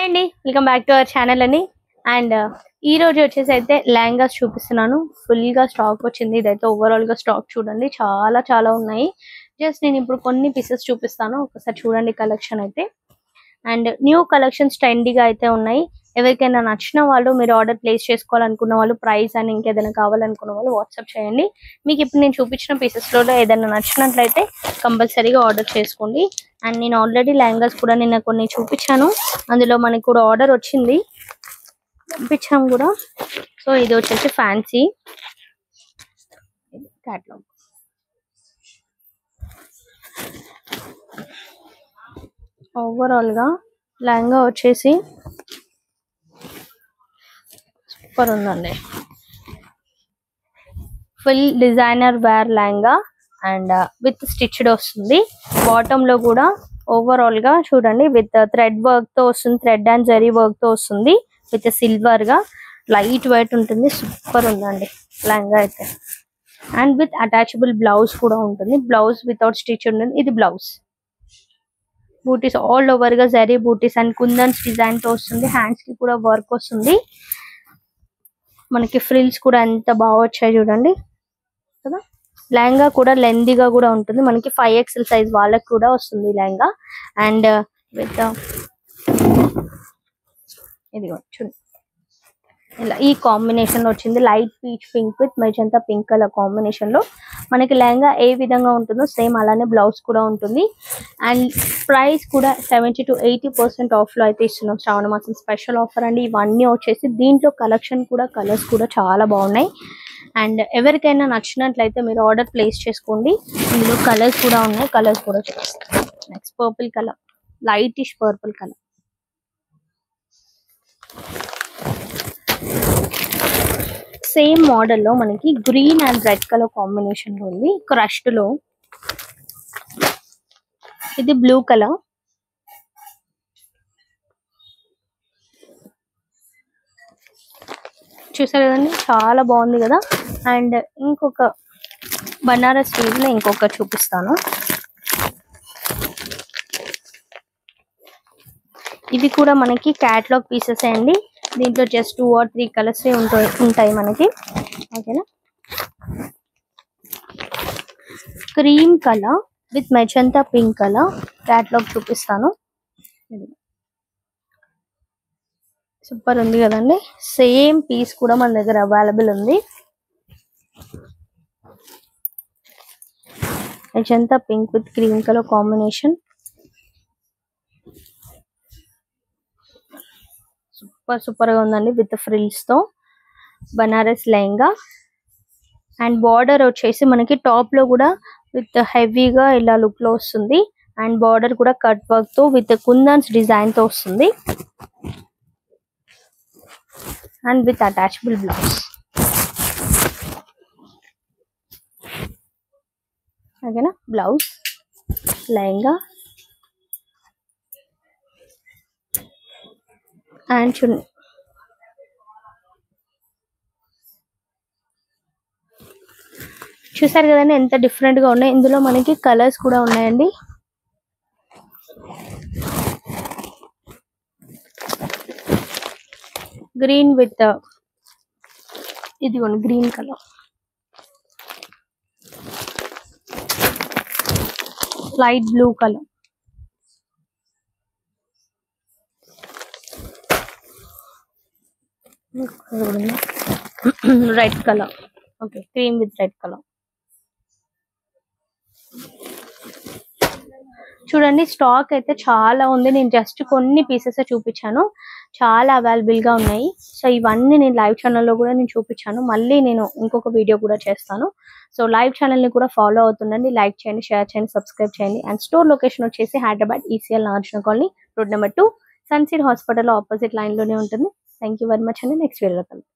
అండి welcome back to our channel అని and ఈ రోజు వచ్చేసి అయితే లెహంగాస్ చూపిస్తున్నాను. ఫుల్ గా స్టాక్ వచ్చింది. ఇదైతే ఓవరాల్ గా స్టాక్ చూడండి, చాలా చాలా ఉన్నాయి. జస్ట్ నేను ఇప్పుడు కొన్ని పీసెస్ చూపిస్తాను, ఒకసారి చూడండి కలెక్షన్ అయితే. అండ్ న్యూ కలెక్షన్స్ ట్రెండీగా అయితే ఉన్నాయి. ఎవరికైనా నచ్చిన వాళ్ళు మీరు ఆర్డర్ ప్లేస్ చేసుకోవాలనుకున్న వాళ్ళు, ప్రైస్ అని ఇంకేదైనా కావాలనుకున్న వాళ్ళు వాట్సాప్ చేయండి. మీకు ఇప్పుడు నేను చూపించిన పీసెస్ లో ఏదైనా నచ్చినట్లయితే కంపల్సరీగా ఆర్డర్ చేసుకోండి. అండ్ నేను ఆల్రెడీ లెహంగాస్ కూడా నిన్న కొన్ని చూపించాను, అందులో మనకి కూడా ఆర్డర్ వచ్చింది, పంపించాం కూడా. సో ఇది వచ్చేసి ఫ్యాన్సీ క్యాట్లాగ్. ఓవరాల్ గా లెహంగా వచ్చేసి సూపర్ ఉందండి. Full designer wear lehenga and with stitched వస్తుంది. బాటమ్ లో కూడా ఓవరాల్ గా చూడండి విత్ థ్రెడ్ వర్క్ తో వస్తుంది, థ్రెడ్ అండ్ జరీ వర్క్ తో వస్తుంది. విత్ సిల్వర్ గా లైట్ వెయిట్ ఉంటుంది. సూపర్ ఉందండి లెహంగా అయితే. అండ్ విత్ అటాచబుల్ బ్లౌజ్ కూడా ఉంటుంది. బ్లౌజ్ వితౌట్ స్టిచ్ ఉంటుంది. ఇది బ్లౌజ్. బూటీస్ ఆల్ ఓవర్ గా జరీ బూటీస్ అండ్ కుందన్స్ డిజైన్ తో వస్తుంది. హ్యాండ్స్ కి కూడా వర్క్ వస్తుంది. మనకి ఫ్రిల్స్ కూడా ఎంత బాగా వచ్చాయి చూడండి కదా. లెహంగా కూడా లెందీగా కూడా ఉంటుంది. మనకి 5XL సైజ్ వాళ్ళకి కూడా వస్తుంది లెహంగా. అండ్ విత్ ఇది చూడండి ఇలా ఈ కాంబినేషన్ లో వచ్చింది. Light peach pink with magenta pink colour combination లో మనకి లెహంగా ఏ విధంగా ఉంటుందో సేమ్ అలానే బ్లౌజ్ కూడా ఉంటుంది. అండ్ ప్రైస్ కూడా 70 to 80% ఆఫ్ లో అయితే ఇస్తున్నాం. శ్రావణ మాసం స్పెషల్ ఆఫర్ అండి. ఇవన్నీ వచ్చేసి దీంట్లో కలెక్షన్ కూడా కలర్స్ కూడా చాలా బాగున్నాయి. అండ్ ఎవరికైనా నచ్చినట్లయితే మీరు ఆర్డర్ ప్లేస్ చేసుకోండి. ఇందులో కలర్స్ కూడా ఉన్నాయి, కలర్స్ కూడా చూపిస్తాను. Next purple colour, lightish purple colour. Same model లో మనకి green and red colour combination లో ఉంది. క్రష్డ్ లో ఇది బ్లూ కలర్. చూసారు కదండి, చాలా బాగుంది కదా. అండ్ ఇంకొక బనారస్ స్టైల్ లో ఇంకొక చూపిస్తాను. ఇది కూడా మనకి క్యాటలాగ్ పీసెస్ అండి. దీంట్లో జస్ట్ 2 or 3 కలర్స్ ఉంటాయి మనకి. ఓకేనా. Cream colour with magenta pink colour catalogue చూపిస్తాను. సూపర్ ఉంది కదండి. సేమ్ పీస్ కూడా మన దగ్గర అవైలబుల్ ఉంది. Magenta pink with cream colour combination. Super super గా ఉందండి. విత్ ఫ్రిల్స్ తో బనారస్ లెహంగా. అండ్ బార్డర్ వచ్చేసి మనకి టాప్ లో కూడా విత్ హెవీగా ఇలా లుక్ లో వస్తుంది. అండ్ బార్డర్ కూడా కట్ వర్క్ తో విత్ కుందన్స్ డిజైన్ తో వస్తుంది. And with attachable blouse. ఓకేనా. బ్లౌజ్, లెహంగా అండ్ చున్నీ. చూసారు కదండి ఎంత డిఫరెంట్ గా ఉన్నాయి. ఇందులో మనకి కలర్స్ కూడా ఉన్నాయండి. గ్రీన్ విత్ ఇదిగోండి green colour, light blue colour, red colour. Okay, cream with red colour. చూడండి స్టాక్ అయితే చాలా ఉంది. నేను జస్ట్ కొన్ని పీసెస్ చూపించాను, చాలా అవైలబుల్ గా ఉన్నాయి. సో ఇవన్నీ నేను లైవ్ ఛానల్లో కూడా నేను చూపించాను. మళ్ళీ నేను ఇంకొక వీడియో కూడా చేస్తాను. సో లైవ్ ఛానల్ ని కూడా ఫాలో అవుతుండండి. లైక్ చేయండి, షేర్ చేయండి, సబ్స్క్రైబ్ చేయండి. అండ్ స్టోర్ లొకేషన్ వచ్చేసి Hyderabad ECL Nagarjuna colony, road number 2, Suncity hospital opposite line లోనే ఉంటుంది. థ్యాంక్ యూ వెరీ మచ్ అండి. నెక్స్ట్ వీడియోలో కలుద్దాం.